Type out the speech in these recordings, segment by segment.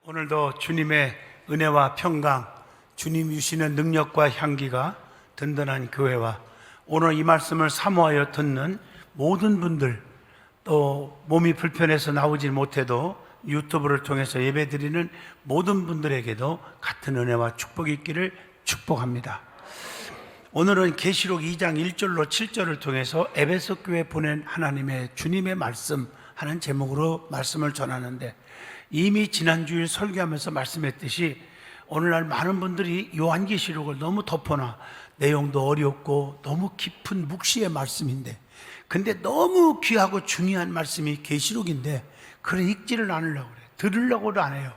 오늘도 주님의 은혜와 평강, 주님 주시는 능력과 향기가 든든한 교회와 오늘 이 말씀을 사모하여 듣는 모든 분들, 또 몸이 불편해서 나오지 못해도 유튜브를 통해서 예배드리는 모든 분들에게도 같은 은혜와 축복이 있기를 축복합니다. 오늘은 계시록 2장 1절로 7절을 통해서 에베소 교회에 보낸 하나님의 주님의 말씀 하는 제목으로 말씀을 전하는데, 이미 지난주일 설교하면서 말씀했듯이 오늘날 많은 분들이 요한계시록을 너무 덮어놔. 내용도 어렵고 너무 깊은 묵시의 말씀인데, 근데 너무 귀하고 중요한 말씀이 계시록인데 그걸 읽지를 않으려고 그래요. 들으려고도 안 해요.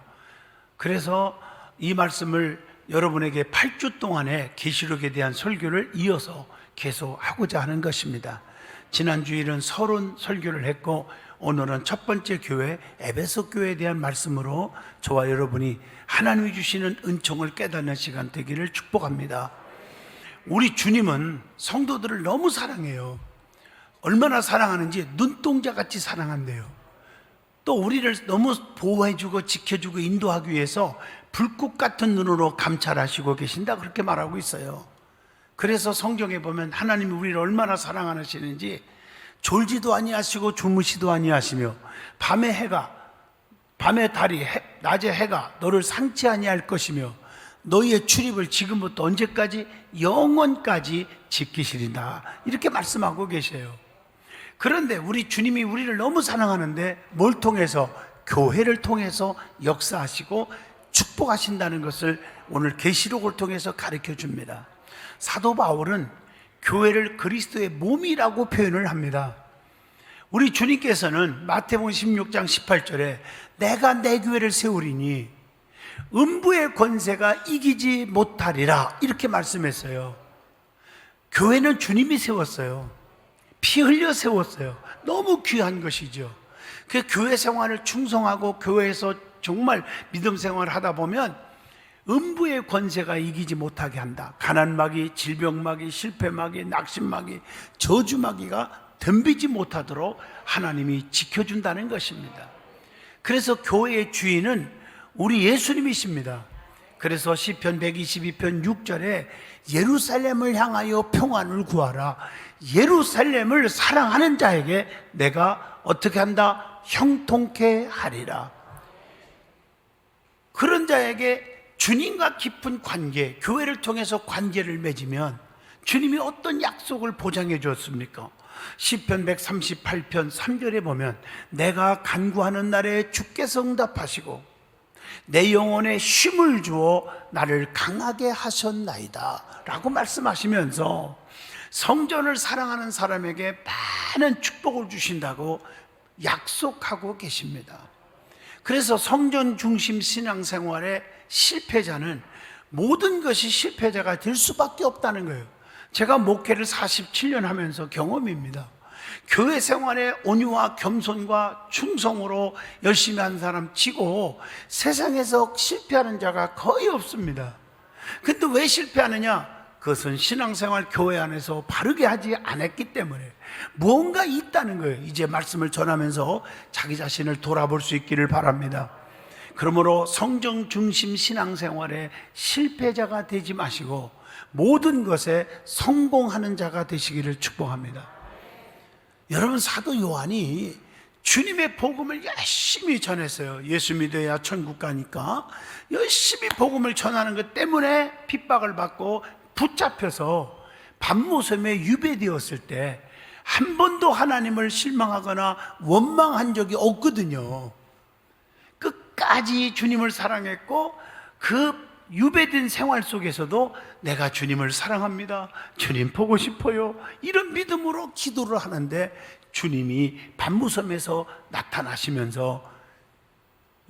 그래서 이 말씀을 여러분에게 8주 동안의 계시록에 대한 설교를 이어서 계속 하고자 하는 것입니다. 지난주일은 서론 설교를 했고, 오늘은 첫 번째 교회 에베소 교회에 대한 말씀으로 저와 여러분이 하나님이 주시는 은총을 깨닫는 시간 되기를 축복합니다. 우리 주님은 성도들을 너무 사랑해요. 얼마나 사랑하는지 눈동자같이 사랑한대요. 또 우리를 너무 보호해주고 지켜주고 인도하기 위해서 불꽃 같은 눈으로 감찰하시고 계신다, 그렇게 말하고 있어요. 그래서 성경에 보면 하나님이 우리를 얼마나 사랑하시는지, 졸지도 아니하시고 주무시도 아니하시며 밤에 달이 낮에 해가 너를 상치 아니할 것이며 너희의 출입을 지금부터 언제까지? 영원까지 지키시리다, 이렇게 말씀하고 계세요. 그런데 우리 주님이 우리를 너무 사랑하는데 뭘 통해서? 교회를 통해서 역사하시고 축복하신다는 것을 오늘 계시록을 통해서 가르쳐 줍니다. 사도 바울은 교회를 그리스도의 몸이라고 표현을 합니다. 우리 주님께서는 마태복음 16장 18절에 내가 내 교회를 세우리니 음부의 권세가 이기지 못하리라, 이렇게 말씀했어요. 교회는 주님이 세웠어요. 피 흘려 세웠어요. 너무 귀한 것이죠. 그 교회 생활을 충성하고 교회에서 정말 믿음 생활을 하다 보면 음부의 권세가 이기지 못하게 한다. 가난마귀, 질병마귀, 실패마귀, 낙심마귀, 저주마귀가 덤비지 못하도록 하나님이 지켜준다는 것입니다. 그래서 교회의 주인은 우리 예수님이십니다. 그래서 시편 122편 6절에 예루살렘을 향하여 평안을 구하라. 예루살렘을 사랑하는 자에게 내가 어떻게 한다? 형통케 하리라. 그런 자에게 주님과 깊은 관계, 교회를 통해서 관계를 맺으면 주님이 어떤 약속을 보장해 주었습니까? 시편 138편 3절에 보면 내가 간구하는 날에 주께서 응답하시고 내 영혼에 쉼을 주어 나를 강하게 하셨나이다 라고 말씀하시면서 성전을 사랑하는 사람에게 많은 축복을 주신다고 약속하고 계십니다. 그래서 성전 중심 신앙생활의 실패자는 모든 것이 실패자가 될 수밖에 없다는 거예요. 제가 목회를 47년 하면서 경험입니다. 교회 생활에 온유와 겸손과 충성으로 열심히 한 사람 치고 세상에서 실패하는 자가 거의 없습니다. 근데 왜 실패하느냐? 그것은 신앙생활 교회 안에서 바르게 하지 않았기 때문에 무언가 있다는 거예요. 이제 말씀을 전하면서 자기 자신을 돌아볼 수 있기를 바랍니다. 그러므로 성경 중심 신앙생활에 실패자가 되지 마시고 모든 것에 성공하는 자가 되시기를 축복합니다. 여러분, 사도 요한이 주님의 복음을 열심히 전했어요. 예수 믿어야 천국 가니까 열심히 복음을 전하는 것 때문에 핍박을 받고 붙잡혀서 밤모섬에 유배되었을 때 한 번도 하나님을 실망하거나 원망한 적이 없거든요. 끝까지 주님을 사랑했고 그 유배된 생활 속에서도 내가 주님을 사랑합니다, 주님 보고 싶어요, 이런 믿음으로 기도를 하는데 주님이 밤무섬에서 나타나시면서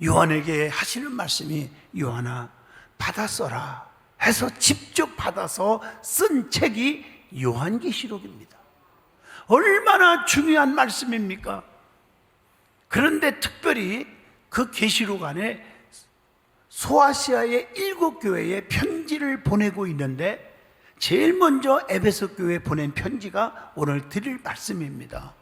요한에게 하시는 말씀이 요한아 받아 써라 해서 직접 받아서 쓴 책이 요한계시록입니다. 얼마나 중요한 말씀입니까? 그런데 특별히 그 계시록 안에 소아시아의 7 교회에 편지를 보내고 있는데 제일 먼저 에베소 교회에 보낸 편지가 오늘 드릴 말씀입니다.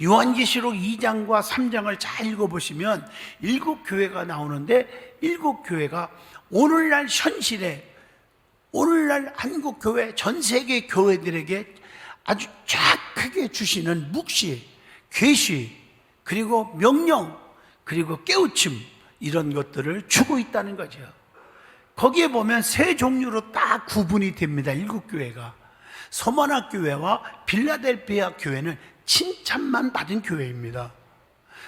요한계시록 2장과 3장을 잘 읽어보시면 7교회가 나오는데 7교회가 오늘날 현실에, 오늘날 한국교회, 전 세계 교회들에게 아주 정확하게 주시는 묵시, 계시, 그리고 명령, 그리고 깨우침, 이런 것들을 주고 있다는 거죠. 거기에 보면 세 종류로 딱 구분이 됩니다. 7교회가. 서머나 교회와 빌라델피아 교회는 칭찬만 받은 교회입니다.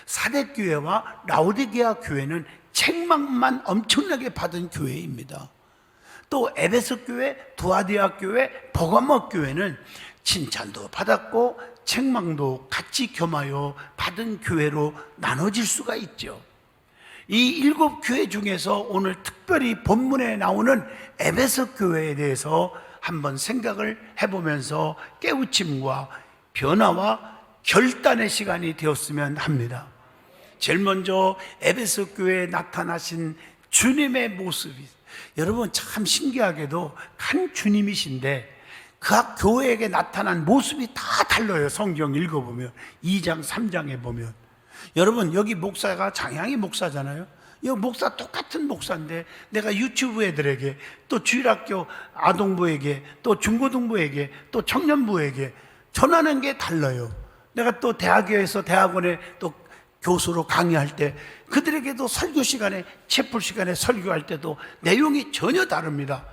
사대교회와 라오디게아 교회는 책망만 엄청나게 받은 교회입니다. 또 에베소 교회, 두아디아 교회, 버가모 교회는 칭찬도 받았고 책망도 같이 겸하여 받은 교회로 나눠질 수가 있죠. 이 7교회 중에서 오늘 특별히 본문에 나오는 에베소 교회에 대해서 한번 생각을 해보면서 깨우침과 변화와 결단의 시간이 되었으면 합니다. 제일 먼저 에베소 교회에 나타나신 주님의 모습이, 여러분 참 신기하게도 한 주님이신데 각 교회에게 나타난 모습이 다 달라요. 성경 읽어보면 2장 3장에 보면. 여러분 여기 목사가 장향이 목사잖아요. 이 목사 똑같은 목사인데 내가 유치부 애들에게, 또 주일학교 아동부에게, 또 중고등부에게, 또 청년부에게 전하는 게 달라요. 내가 또 대학교에서 대학원에 또 교수로 강의할 때 그들에게도 설교 시간에, 채플 시간에 설교할 때도 내용이 전혀 다릅니다.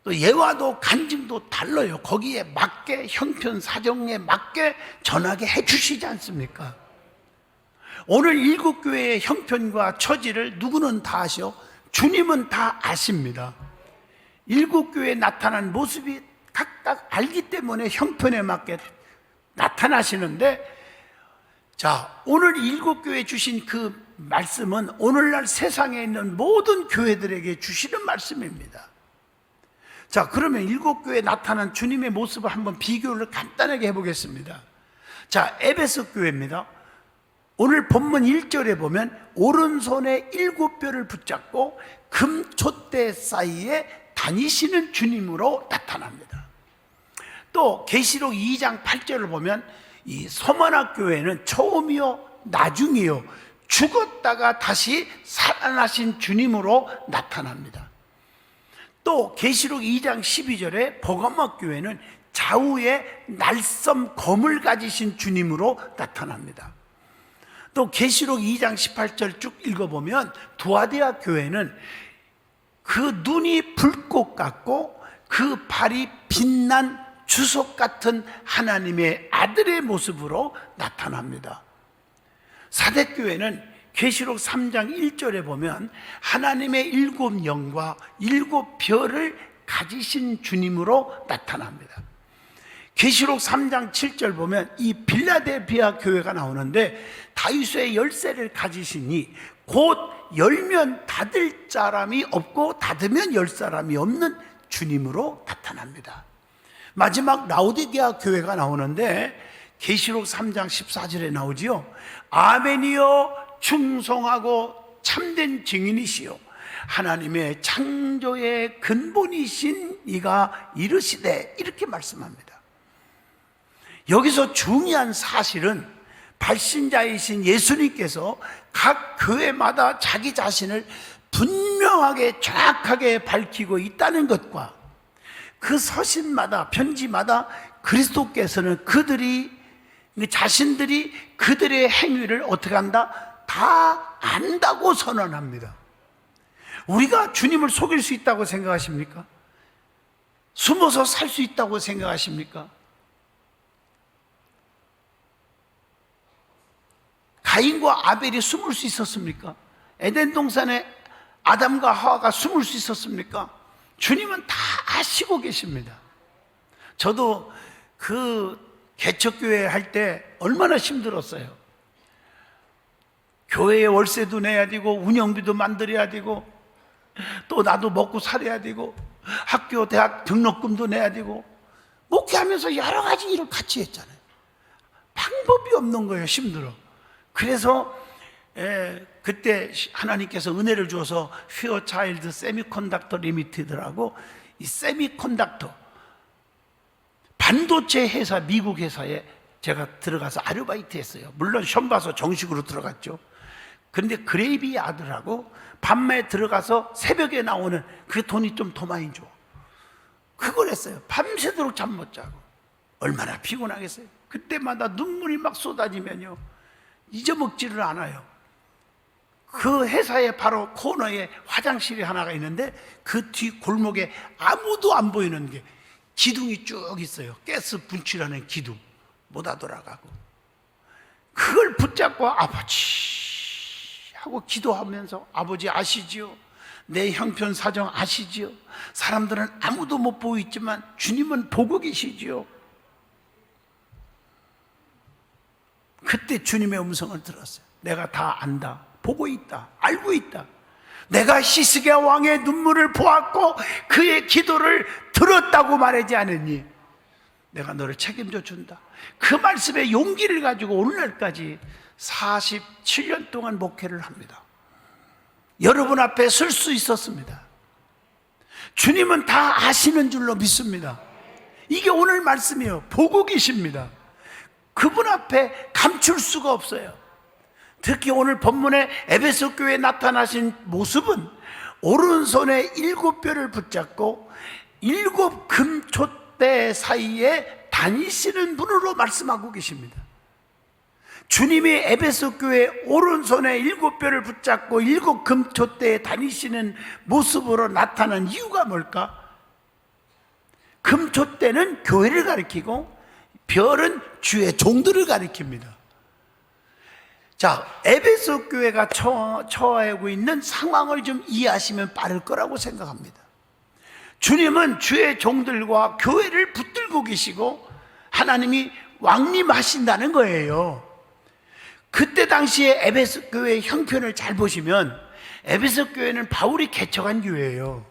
또 예화도 간증도 달라요. 거기에 맞게, 형편 사정에 맞게 전하게 해주시지 않습니까? 오늘 7교회의 형편과 처지를 누구는 다 아셔? 주님은 다 아십니다. 7교회에 나타난 모습이 각각 알기 때문에 형편에 맞게 나타나시는데, 자, 오늘 7교회에 주신 그 말씀은 오늘날 세상에 있는 모든 교회들에게 주시는 말씀입니다. 자, 그러면 7교회에 나타난 주님의 모습을 한번 비교를 간단하게 해보겠습니다. 자, 에베소 교회입니다. 오늘 본문 1절에 보면 오른손에 7뼈를 붙잡고 금촛대 사이에 다니시는 주님으로 나타납니다. 또 계시록 2장 8절을 보면 이 서머나 교회는 처음이요 나중이요 죽었다가 다시 살아나신 주님으로 나타납니다. 또 계시록 2장 12절에 버가모 교회는 좌우에 날섬 검을 가지신 주님으로 나타납니다. 또 계시록 2장 18절 쭉 읽어보면 두아디아 교회는 그 눈이 불꽃 같고 그 발이 빛난 주석 같은 하나님의 아들의 모습으로 나타납니다. 사대교회는 계시록 3장 1절에 보면 하나님의 7 영과 7 별을 가지신 주님으로 나타납니다. 계시록 3장 7절 보면 이 빌라델피아 교회가 나오는데 다윗의 열쇠를 가지시니 곧 열면 닫을 사람이 없고 닫으면 열 사람이 없는 주님으로 나타납니다. 마지막 라오디게아 교회가 나오는데 계시록 3장 14절에 나오지요. 아멘이여 충성하고 참된 증인이시요 하나님의 창조의 근본이신 이가 이르시되, 이렇게 말씀합니다. 여기서 중요한 사실은 발신자이신 예수님께서 각 교회마다 자기 자신을 분명하게 정확하게 밝히고 있다는 것과 그 서신마다, 편지마다 그리스도께서는 자신들이 그들의 행위를 어떻게 한다? 다 안다고 선언합니다. 우리가 주님을 속일 수 있다고 생각하십니까? 숨어서 살 수 있다고 생각하십니까? 가인과 아벨이 숨을 수 있었습니까? 에덴 동산에 아담과 하와가 숨을 수 있었습니까? 주님은 다 아시고 계십니다. 저도 그 개척교회 할 때 얼마나 힘들었어요. 교회에 월세도 내야 되고 운영비도 만들어야 되고 또 나도 먹고 살아야 되고 학교 대학 등록금도 내야 되고 목회하면서 여러 가지 일을 같이 했잖아요. 방법이 없는 거예요. 힘들어. 그래서 그때 하나님께서 은혜를 주어서 휘어차일드 세미컨덕터 리미티드라고 이 세미컨덕터 반도체 회사, 미국 회사에 제가 들어가서 아르바이트 했어요. 물론 시험 봐서 정식으로 들어갔죠. 그런데 그레이비 아들하고 밤에 들어가서 새벽에 나오는 그 돈이 좀 더 많이 줘. 그걸 했어요. 밤새도록 잠 못 자고. 얼마나 피곤하겠어요. 그때마다 눈물이 막 쏟아지면요, 잊어먹지를 않아요. 그 회사의 바로 코너에 화장실이 하나가 있는데 그 뒤 골목에 아무도 안 보이는 게 기둥이 쭉 있어요. 가스 분출하는 기둥. 못 하더라가고. 그걸 붙잡고 아버지 하고 기도하면서, 아버지 아시지요? 내 형편 사정 아시지요? 사람들은 아무도 못 보고 있지만 주님은 보고 계시지요? 그때 주님의 음성을 들었어요. 내가 다 안다. 보고 있다. 알고 있다. 내가 히스기야 왕의 눈물을 보았고 그의 기도를 들었다고 말하지 않았니? 내가 너를 책임져 준다. 그 말씀에 용기를 가지고 오늘날까지 47년 동안 목회를 합니다. 여러분 앞에 설 수 있었습니다. 주님은 다 아시는 줄로 믿습니다. 이게 오늘 말씀이에요. 보고 계십니다. 그분 앞에 감출 수가 없어요. 특히 오늘 본문에 에베소 교회에 나타나신 모습은 오른손에 7뼈를 붙잡고 7 금촛대 사이에 다니시는 분으로 말씀하고 계십니다. 주님이 에베소 교회 오른손에 7뼈를 붙잡고 7 금촛대에 다니시는 모습으로 나타난 이유가 뭘까? 금촛대는 교회를 가리키고 별은 주의 종들을 가리킵니다. 자, 에베소 교회가 처하고 있는 상황을 좀 이해하시면 빠를 거라고 생각합니다. 주님은 주의 종들과 교회를 붙들고 계시고 하나님이 왕림하신다는 거예요. 그때 당시에 에베소 교회의 형편을 잘 보시면 에베소 교회는 바울이 개척한 교회예요.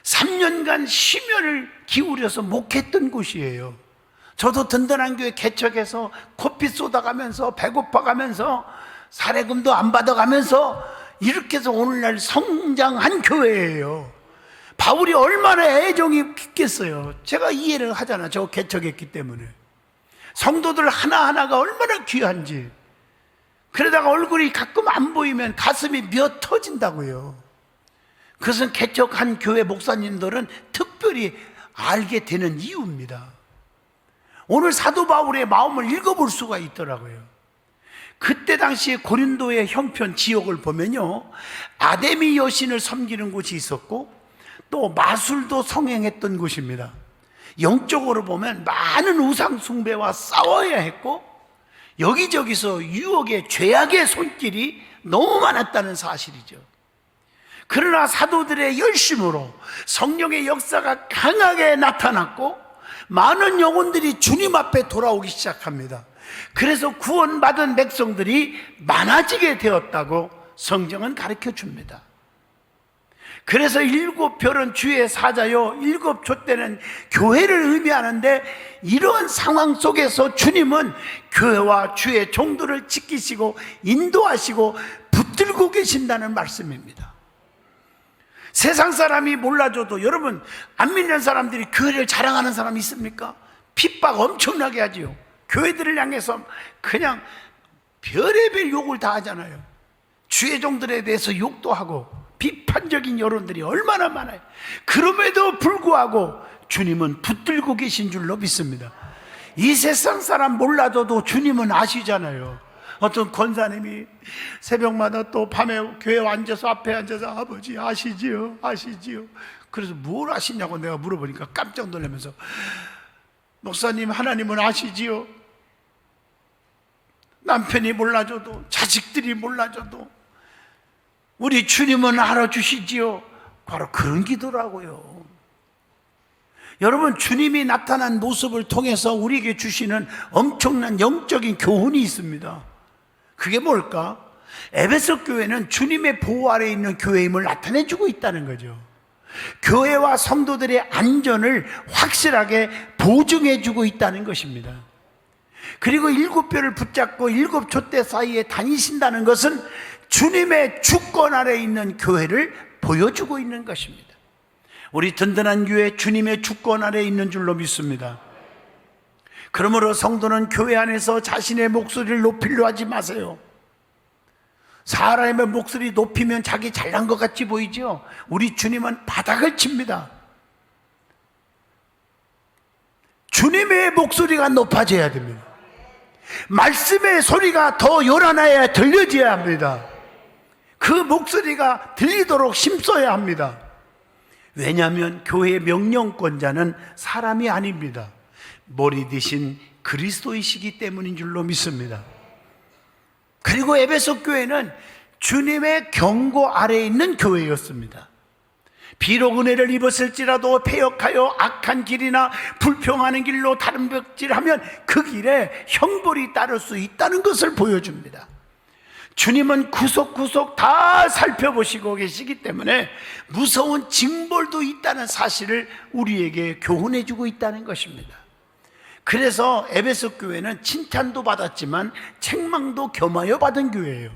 3년간 심혈을 기울여서 목했던 곳이에요. 저도 든든한 교회 개척해서 코피 쏟아가면서 배고파가면서 사례금도 안 받아가면서 이렇게 해서 오늘날 성장한 교회예요. 바울이 얼마나 애정이 깊겠어요. 제가 이해를 하잖아. 저 개척했기 때문에. 성도들 하나하나가 얼마나 귀한지. 그러다가 얼굴이 가끔 안 보이면 가슴이 몇 터진다고요. 그것은 개척한 교회 목사님들은 특별히 알게 되는 이유입니다. 오늘 사도 바울의 마음을 읽어볼 수가 있더라고요. 그때 당시에 고린도의 형편 지역을 보면요, 아데미 여신을 섬기는 곳이 있었고 또 마술도 성행했던 곳입니다. 영적으로 보면 많은 우상 숭배와 싸워야 했고 여기저기서 유혹의 죄악의 손길이 너무 많았다는 사실이죠. 그러나 사도들의 열심으로 성령의 역사가 강하게 나타났고 많은 영혼들이 주님 앞에 돌아오기 시작합니다. 그래서 구원받은 백성들이 많아지게 되었다고 성경은 가르쳐 줍니다. 그래서 7별은 주의 사자요 7 촛대는 교회를 의미하는데, 이러한 상황 속에서 주님은 교회와 주의 종들을 지키시고 인도하시고 붙들고 계신다는 말씀입니다. 세상 사람이 몰라줘도, 여러분 안 믿는 사람들이 교회를 자랑하는 사람이 있습니까? 핍박 엄청나게 하지요. 교회들을 향해서 그냥 별의별 욕을 다 하잖아요. 주의 종들에 대해서 욕도 하고 비판적인 여론들이 얼마나 많아요. 그럼에도 불구하고 주님은 붙들고 계신 줄로 믿습니다. 이 세상 사람 몰라줘도 주님은 아시잖아요. 어떤 권사님이 새벽마다 또 밤에 교회 앉아서 앞에 앉아서 아버지 아시지요? 아시지요? 그래서 뭘 아시냐고 내가 물어보니까 깜짝 놀라면서, 목사님 하나님은 아시지요? 남편이 몰라줘도 자식들이 몰라줘도 우리 주님은 알아주시지요? 바로 그런 기도라고요. 여러분, 주님이 나타난 모습을 통해서 우리에게 주시는 엄청난 영적인 교훈이 있습니다. 그게 뭘까? 에베소 교회는 주님의 보호 아래에 있는 교회임을 나타내주고 있다는 거죠. 교회와 성도들의 안전을 확실하게 보증해주고 있다는 것입니다. 그리고 7뼈를 붙잡고 7 촛대 사이에 다니신다는 것은 주님의 주권 아래에 있는 교회를 보여주고 있는 것입니다. 우리 든든한 교회 주님의 주권 아래에 있는 줄로 믿습니다. 그러므로 성도는 교회 안에서 자신의 목소리를 높이려 하지 마세요. 사람의 목소리 높이면 자기 잘난 것 같이 보이죠. 우리 주님은 바닥을 칩니다. 주님의 목소리가 높아져야 됩니다. 말씀의 소리가 더 요란해야 들려져야 합니다. 그 목소리가 들리도록 힘써야 합니다. 왜냐하면 교회의 명령권자는 사람이 아닙니다. 머리 대신 그리스도이시기 때문인 줄로 믿습니다. 그리고 에베소 교회는 주님의 경고 아래에 있는 교회였습니다. 비록 은혜를 입었을지라도 패역하여 악한 길이나 불평하는 길로 다른 벽질하면 그 길에 형벌이 따를 수 있다는 것을 보여줍니다. 주님은 구석구석 다 살펴보시고 계시기 때문에 무서운 징벌도 있다는 사실을 우리에게 교훈해 주고 있다는 것입니다. 그래서 에베소 교회는 칭찬도 받았지만 책망도 겸하여 받은 교회예요.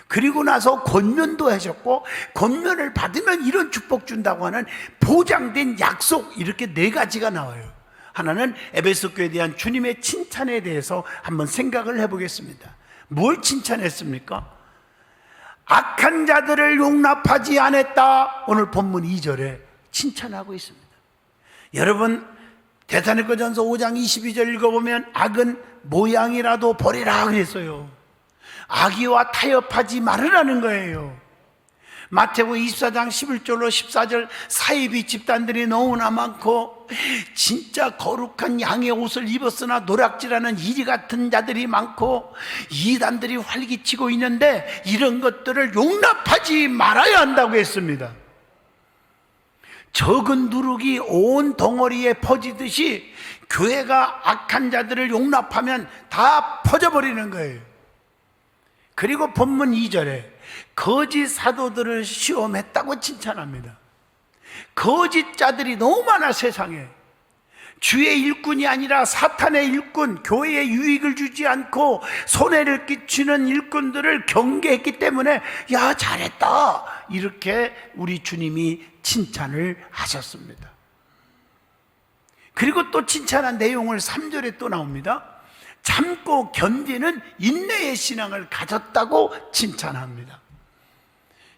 그리고 나서 권면도 하셨고, 권면을 받으면 이런 축복 준다고 하는 보장된 약속, 이렇게 4가지가 나와요. 하나는 에베소 교회에 대한 주님의 칭찬에 대해서 한번 생각을 해보겠습니다. 뭘 칭찬했습니까? 악한 자들을 용납하지 않았다. 오늘 본문 2절에 칭찬하고 있습니다. 여러분, 데살로니가전서 5장 22절 읽어보면 악은 모양이라도 버리라 그랬어요. 악의와 타협하지 말으라는 거예요. 마태복음 24장 11절로 14절 사이비 집단들이 너무나 많고, 진짜 거룩한 양의 옷을 입었으나 노략질하는 이리 같은 자들이 많고, 이단들이 활기치고 있는데 이런 것들을 용납하지 말아야 한다고 했습니다. 적은 누룩이 온 덩어리에 퍼지듯이 교회가 악한 자들을 용납하면 다 퍼져버리는 거예요. 그리고 본문 2절에 거짓 사도들을 시험했다고 칭찬합니다. 거짓 자들이 너무 많아. 세상에 주의 일꾼이 아니라 사탄의 일꾼, 교회에 유익을 주지 않고 손해를 끼치는 일꾼들을 경계했기 때문에 야, 잘했다, 이렇게 우리 주님이 칭찬을 하셨습니다. 그리고 또 칭찬한 내용을 3절에 또 나옵니다. 참고 견디는 인내의 신앙을 가졌다고 칭찬합니다.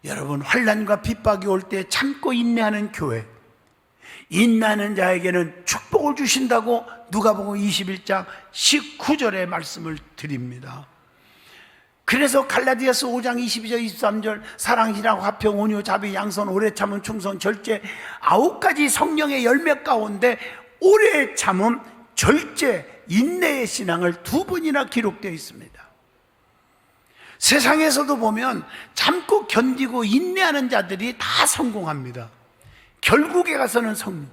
여러분, 환난과 핍박이 올 때 참고 인내하는 교회, 인내하는 자에게는 축복을 주신다고 누가복음 21장 19절의 말씀을 드립니다. 그래서 갈라디아서 5장 22절 23절 사랑, 희락, 화평, 온유, 자비, 양선, 오래 참음, 충성, 절제, 9가지 성령의 열매 가운데 오래 참음, 절제, 인내의 신앙을 2번이나 기록되어 있습니다. 세상에서도 보면 참고 견디고 인내하는 자들이 다 성공합니다. 결국에 가서는 성공.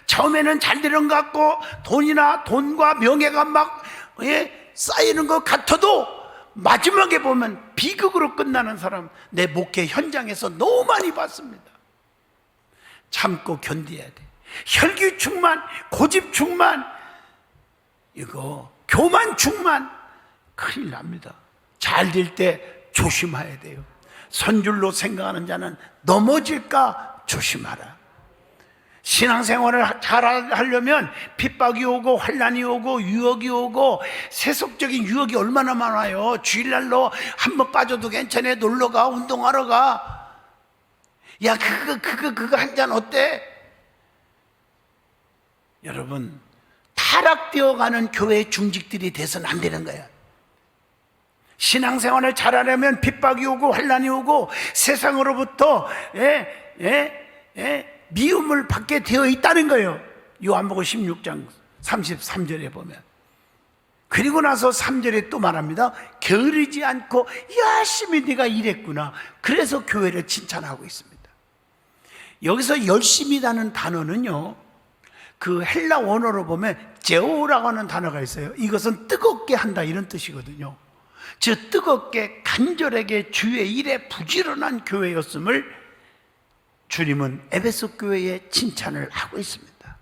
처음에는 잘 되는 것 같고 돈과 명예가 막 쌓이는 것 같아도 마지막에 보면 비극으로 끝나는 사람, 내 목회 현장에서 너무 많이 봤습니다. 참고 견뎌야 돼. 혈기 충만, 고집 충만, 이거 교만 충만, 큰일 납니다. 잘 될 때 조심해야 돼요. 선줄로 생각하는 자는 넘어질까 조심하라. 신앙생활을 잘 하려면 핍박이 오고 환난이 오고 유혹이 오고, 세속적인 유혹이 얼마나 많아요. 주일날로 한번 빠져도 괜찮아. 놀러가, 운동하러 가. 야, 그거 한 잔 어때? 여러분, 타락되어가는 교회의 중직들이 돼서는 안 되는 거야. 신앙생활을 잘하려면 핍박이 오고 환난이 오고 세상으로부터 미움을 받게 되어 있다는 거예요. 요한복음 16장 33절에 보면. 그리고 나서 3절에 또 말합니다. 게으르지 않고 열심히 네가 일했구나. 그래서 교회를 칭찬하고 있습니다. 여기서 열심히라는 단어는요, 그 헬라 원어로 보면 제오라고 하는 단어가 있어요. 이것은 뜨겁게 한다, 이런 뜻이거든요. 즉 뜨겁게 간절하게 주의 일에 부지런한 교회였음을 주님은 에베소 교회에 칭찬을 하고 있습니다.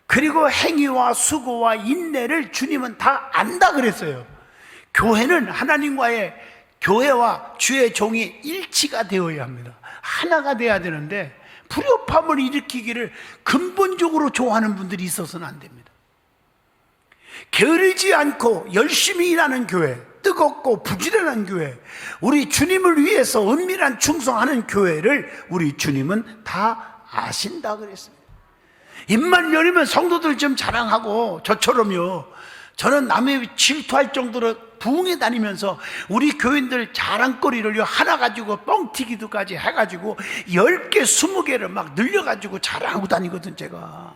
그리고 행위와 수고와 인내를 주님은 다 안다 그랬어요. 교회는 하나님과의 교회와 주의 종이 일치가 되어야 합니다. 하나가 돼야 되는데 불협화음을 일으키기를 근본적으로 좋아하는 분들이 있어서는 안 됩니다. 게으르지 않고 열심히 일하는 교회, 뜨겁고 부지런한 교회, 우리 주님을 위해서 은밀한 충성하는 교회를 우리 주님은 다 아신다 그랬습니다. 입만 열리면 성도들 좀 자랑하고, 저처럼요, 저는 남의 질투할 정도로 부흥회 다니면서 우리 교인들 자랑거리를 하나 가지고 뻥튀기도까지 해가지고 10개, 20개를 막 늘려가지고 자랑하고 다니거든 제가.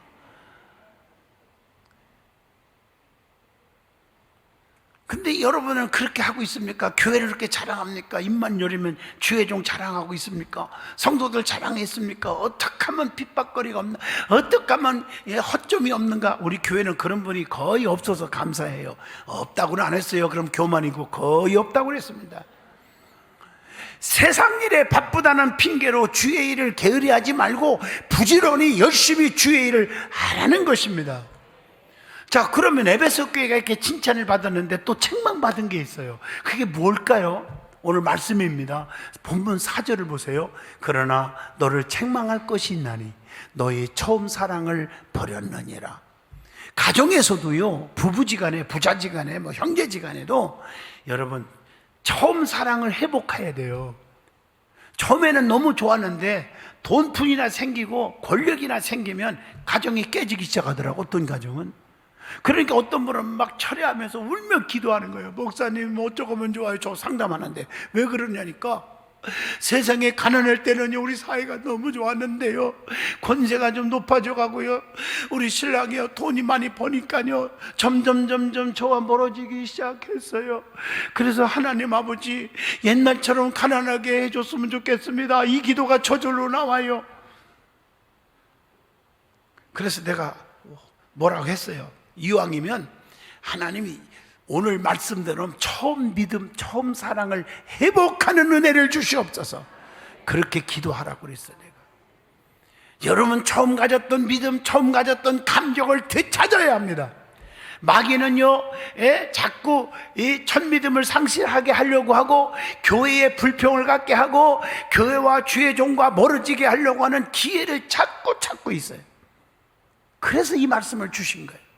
근데 여러분은 그렇게 하고 있습니까? 교회를 그렇게 자랑합니까? 입만 열리면 주의 종 자랑하고 있습니까? 성도들 자랑했습니까? 어떻게 하면 핍박거리가 없나? 어떻게 하면 허점이 없는가? 우리 교회는 그런 분이 거의 없어서 감사해요. 없다고는 안 했어요. 그럼 교만이고 거의 없다고 그랬습니다. 세상 일에 바쁘다는 핑계로 주의 일을 게으리하지 말고 부지런히 열심히 주의 일을 하라는 것입니다. 자, 그러면 에베소 교회가 이렇게 칭찬을 받았는데 또 책망받은 게 있어요. 그게 뭘까요? 오늘 말씀입니다. 본문 4절을 보세요. 그러나 너를 책망할 것이 있나니 너의 처음 사랑을 버렸느니라. 가정에서도요, 부부지간에, 부자지간에, 형제지간에도 여러분 처음 사랑을 회복해야 돼요. 처음에는 너무 좋았는데 돈푼이나 생기고 권력이나 생기면 가정이 깨지기 시작하더라고. 어떤 가정은. 그러니까 어떤 분은 막 철회하면서 울며 기도하는 거예요. 목사님 어쩌고 하면 좋아요. 저 상담하는데 왜 그러냐니까, 세상에 가난할 때는 우리 사이가 너무 좋았는데요, 권세가 좀 높아져 가고요, 우리 신랑이요 돈이 많이 버니까요 점점 저와 멀어지기 시작했어요. 그래서 하나님 아버지 옛날처럼 가난하게 해줬으면 좋겠습니다. 이 기도가 저절로 나와요. 그래서 내가 뭐라고 했어요. 이왕이면 하나님이 오늘 말씀대로 처음 믿음, 처음 사랑을 회복하는 은혜를 주시옵소서. 그렇게 기도하라고 그랬어요. 내가. 여러분 처음 가졌던 믿음, 처음 가졌던 감격을 되찾아야 합니다. 마귀는요, 자꾸 이 첫 믿음을 상실하게 하려고 하고, 교회에 불평을 갖게 하고, 교회와 주의 종과 멀어지게 하려고 하는 기회를 찾고 있어요. 그래서 이 말씀을 주신 거예요.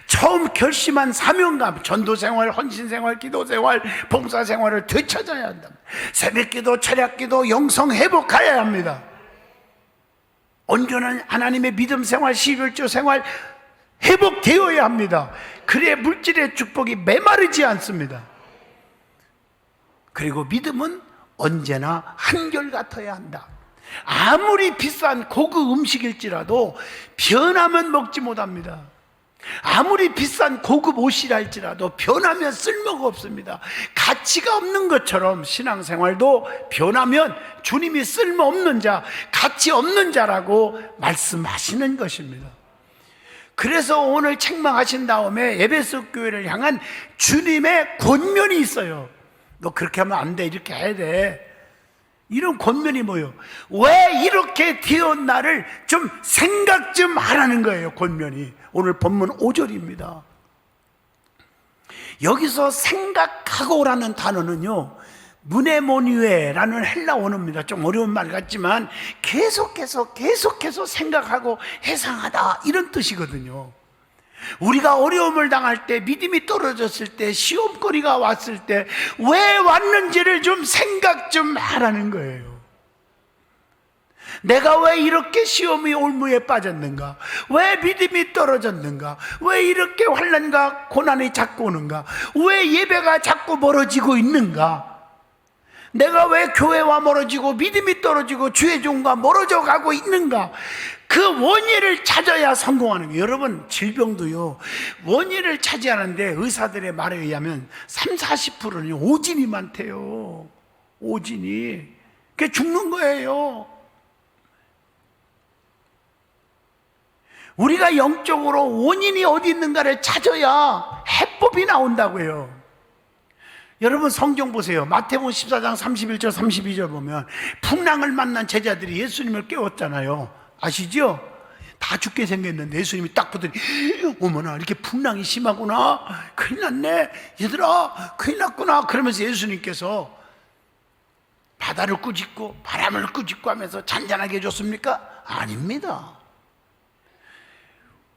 처음 결심한 사명감, 전도생활, 헌신생활, 기도생활, 봉사생활을 되찾아야 한다. 새벽기도, 철야기도, 영성 회복해야 합니다. 온전한 하나님의 믿음생활, 11조 생활 회복되어야 합니다. 그래야 물질의 축복이 메마르지 않습니다. 그리고 믿음은 언제나 한결같아야 한다. 아무리 비싼 고급 음식일지라도 변하면 먹지 못합니다. 아무리 비싼 고급 옷이랄지라도 변하면 쓸모가 없습니다. 가치가 없는 것처럼 신앙생활도 변하면 주님이 쓸모없는 자, 가치 없는 자라고 말씀하시는 것입니다. 그래서 오늘 책망하신 다음에 에베소 교회를 향한 주님의 권면이 있어요. 너 그렇게 하면 안 돼, 이렇게 해야 돼. 이런 권면이 뭐예요? 왜 이렇게 되었나를 좀 생각 좀 하라는 거예요. 권면이 오늘 본문 5절입니다. 여기서 생각하고라는 단어는요, 무네모니웨라는 헬라 원어입니다. 좀 어려운 말 같지만 계속해서 생각하고 회상하다, 이런 뜻이거든요. 우리가 어려움을 당할 때, 믿음이 떨어졌을 때, 시험거리가 왔을 때 왜 왔는지를 좀 생각 좀 하라는 거예요. 내가 왜 이렇게 시험이 올무에 빠졌는가? 왜 믿음이 떨어졌는가? 왜 이렇게 환난과 고난이 자꾸 오는가? 왜 예배가 자꾸 멀어지고 있는가? 내가 왜 교회와 멀어지고 믿음이 떨어지고 주의 종과 멀어져 가고 있는가? 그 원인을 찾아야 성공하는 거예요. 여러분, 질병도요, 원인을 차지하는데 의사들의 말에 의하면 30-40%는 오진이 많대요. 오진이. 그게 죽는 거예요. 우리가 영적으로 원인이 어디 있는가를 찾아야 해법이 나온다고요. 여러분 성경 보세요. 마태복음 14장 31절 32절 보면 풍랑을 만난 제자들이 예수님을 깨웠잖아요. 아시죠? 다 죽게 생겼는데 예수님이 딱 보더니 어머나, 이렇게 풍랑이 심하구나, 큰일 났네, 얘들아 큰일 났구나. 그러면서 예수님께서 바다를 꾸짖고 바람을 꾸짖고 하면서 잔잔하게 해줬습니까? 아닙니다.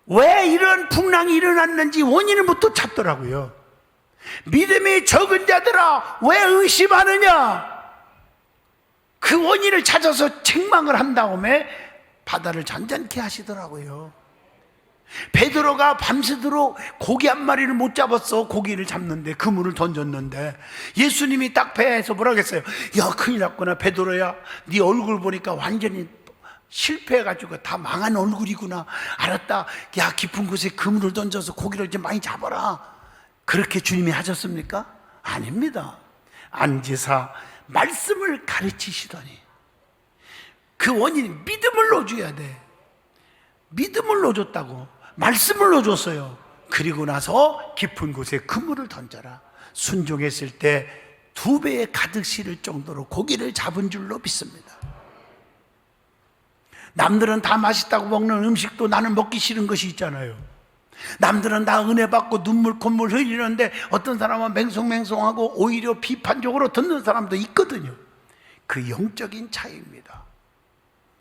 왜 이런 풍랑이 일어났는지 원인을 못 찾더라고요. 믿음이 적은 자들아 왜 의심하느냐? 그 원인을 찾아서 책망을 한 다음에 바다를 잔잔케 하시더라고요. 베드로가 밤새도록 고기 한 마리를 못 잡았어. 고기를 잡는데 그물을 던졌는데 예수님이 딱 배에서 뭐라고 했어요? 야, 큰일 났구나 베드로야, 네 얼굴 보니까 완전히 실패해가지고 다 망한 얼굴이구나. 알았다, 야, 깊은 곳에 그물을 던져서 고기를 좀 많이 잡아라. 그렇게 주님이 하셨습니까? 아닙니다. 앉으사 말씀을 가르치시더니 그 원인이 믿음을 넣어줘야 돼. 믿음을 넣어줬다고. 말씀을 넣어줬어요. 그리고 나서 깊은 곳에 그물을 던져라. 순종했을 때 2배에 가득 실을 정도로 고기를 잡은 줄로 믿습니다. 남들은 다 맛있다고 먹는 음식도 나는 먹기 싫은 것이 있잖아요. 남들은 다 은혜 받고 눈물 콧물 흘리는데 어떤 사람은 맹송맹송하고 오히려 비판적으로 듣는 사람도 있거든요. 그 영적인 차이입니다.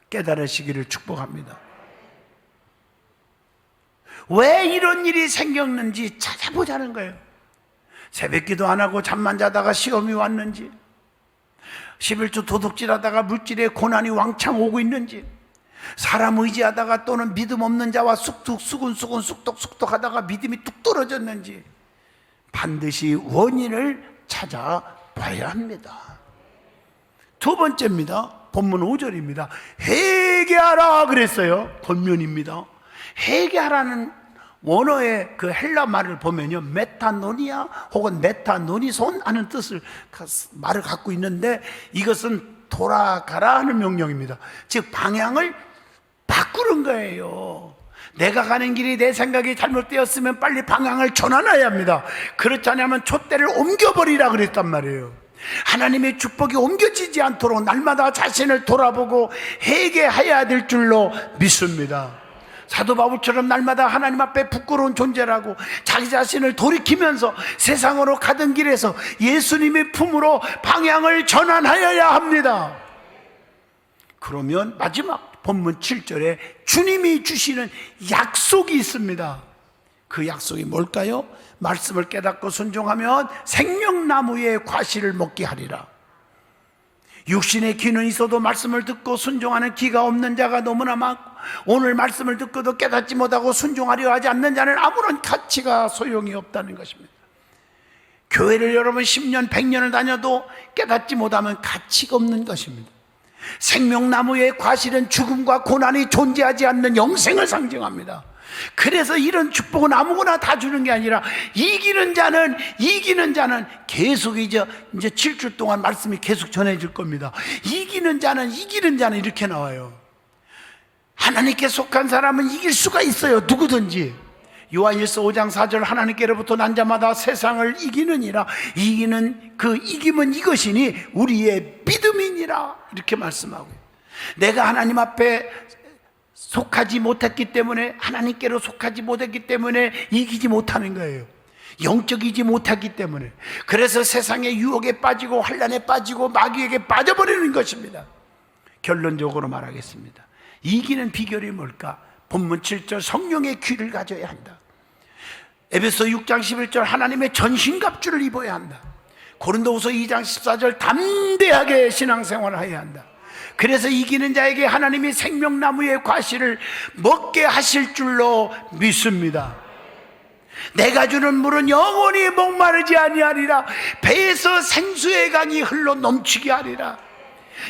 깨달으시기를 축복합니다. 왜 이런 일이 생겼는지 찾아보자는 거예요. 새벽기도 안 하고 잠만 자다가 시험이 왔는지, 11조 도둑질하다가 물질의 고난이 왕창 오고 있는지, 사람 의지하다가 또는 믿음 없는 자와 수근수근 쑥덕쑥덕 하다가 믿음이 뚝 떨어졌는지 반드시 원인을 찾아봐야 합니다. 2번째입니다. 본문 5절입니다. 회개하라 그랬어요. 본문입니다. 회개하라는 원어의 그 헬라 말을 보면요, 메타노니아 혹은 메타노니손 하는 뜻을 말을 갖고 있는데, 이것은 돌아가라 하는 명령입니다. 즉 방향을 바꾸는 거예요. 내가 가는 길이 내 생각이 잘못되었으면 빨리 방향을 전환해야 합니다. 그렇지 않으면 촛대를 옮겨버리라 그랬단 말이에요. 하나님의 축복이 옮겨지지 않도록 날마다 자신을 돌아보고 회개해야 될 줄로 믿습니다. 사도 바울처럼 날마다 하나님 앞에 부끄러운 존재라고 자기 자신을 돌이키면서 세상으로 가던 길에서 예수님의 품으로 방향을 전환하여야 합니다. 그러면 마지막 본문 7절에 주님이 주시는 약속이 있습니다. 그 약속이 뭘까요? 말씀을 깨닫고 순종하면 생명나무의 과실을 먹게 하리라. 육신의 귀는 있어도 말씀을 듣고 순종하는 귀가 없는 자가 너무나 많고, 오늘 말씀을 듣고도 깨닫지 못하고 순종하려 하지 않는 자는 아무런 가치가 소용이 없다는 것입니다. 교회를 여러분 10년 100년을 다녀도 깨닫지 못하면 가치가 없는 것입니다. 생명나무의 과실은 죽음과 고난이 존재하지 않는 영생을 상징합니다. 그래서 이런 축복은 아무거나 다 주는 게 아니라 이기는 자는 계속 이제 7주 동안 말씀이 계속 전해질 겁니다. 이기는 자는 이렇게 나와요. 하나님께 속한 사람은 이길 수가 있어요. 누구든지. 요한일서 5장 4절 하나님께로부터 난 자마다 세상을 이기느니라. 이기는 그 이김은 이것이니 우리의 믿음이니라. 이렇게 말씀하고요. 내가 하나님 앞에 속하지 못했기 때문에, 하나님께로 속하지 못했기 때문에 이기지 못하는 거예요. 영적이지 못하기 때문에. 그래서 세상의 유혹에 빠지고 환난에 빠지고 마귀에게 빠져버리는 것입니다. 결론적으로 말하겠습니다. 이기는 비결이 뭘까? 본문 7절 성령의 귀를 가져야 한다. 에베소 6장 11절 하나님의 전신갑주를 입어야 한다. 고린도후서 2장 14절 담대하게 신앙생활을 해야 한다. 그래서 이기는 자에게 하나님이 생명나무의 과실을 먹게 하실 줄로 믿습니다. 내가 주는 물은 영원히 목마르지 아니하리라. 배에서 생수의 강이 흘러 넘치게 하리라.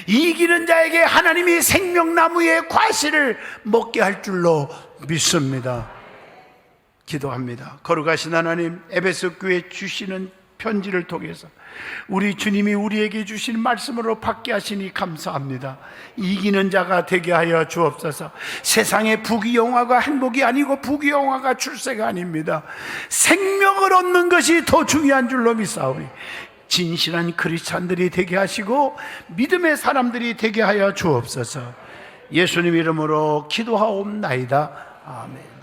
이기는 자에게 하나님이 생명나무의 과실을 먹게 할 줄로 믿습니다. 기도합니다. 거룩하신 하나님, 에베소 교회 주시는 편지를 통해서 우리 주님이 우리에게 주신 말씀으로 받게 하시니 감사합니다. 이기는 자가 되게 하여 주옵소서. 세상의 부귀영화가 행복이 아니고 부귀영화가 출세가 아닙니다. 생명을 얻는 것이 더 중요한 줄로 믿사오니 진실한 크리스찬들이 되게 하시고 믿음의 사람들이 되게 하여 주옵소서. 예수님 이름으로 기도하옵나이다. 아멘.